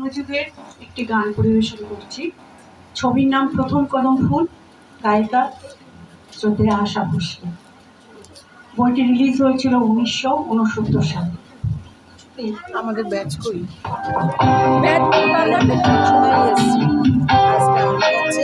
পুজোদের একটি গান পরিবেশন করছি। ছবির নাম প্রথম কদম ফুল, গায়িকা শ্রদ্ধেয় আশা ভোসলে। বইটি রিলিজ হয়েছিল 1969 সালে। আমাদের ব্যাচ কই ব্যাচ শোনাই এসছি আজকে আমরা হচ্ছে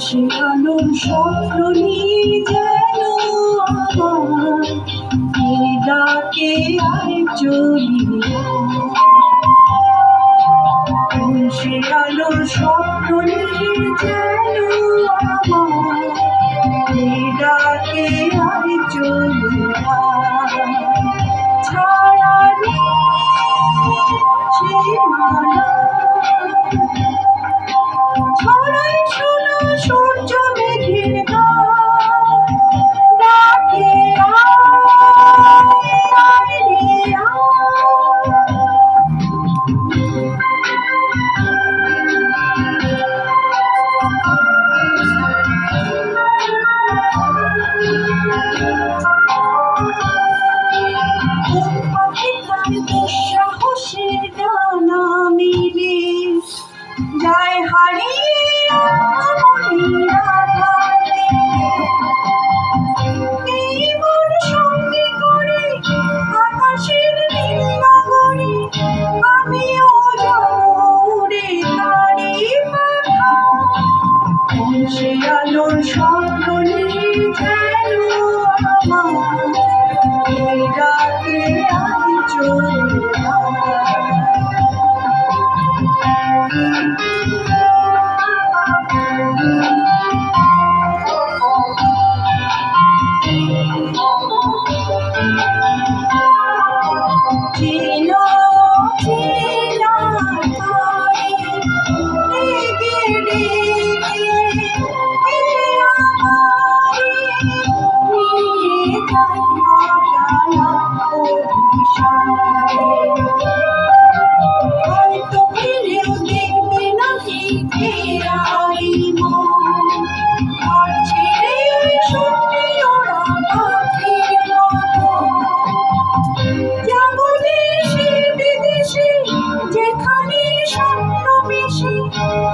সে আলোর স্বপ্ন নিয়ে যেন আমার ডাকে আয় চলিয়া, সে আলোর স্বপ্ন নিয়ে যেন আমার ডাকে আয় চলিয়া, ছায়া সে মালা ছড়াই শোনা সূর্য মেঘের ডাকে আয় রে দুঃসাহসের ডানা মিলে যায় হারিয়ে সঙ্গে করে আকাশের নীল নগরে আমিও উড়ে তারি পাখা, সে আলোর স্বপ্ন নিয়ে যেন আমার ডাকে আয় চলে হয়তো ফিরেও দেখবে না যেখানে স্বপ্ন বেশি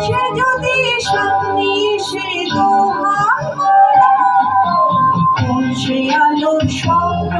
সে যদি সামনে এসে দোহার সে আলোর স্বপ্ন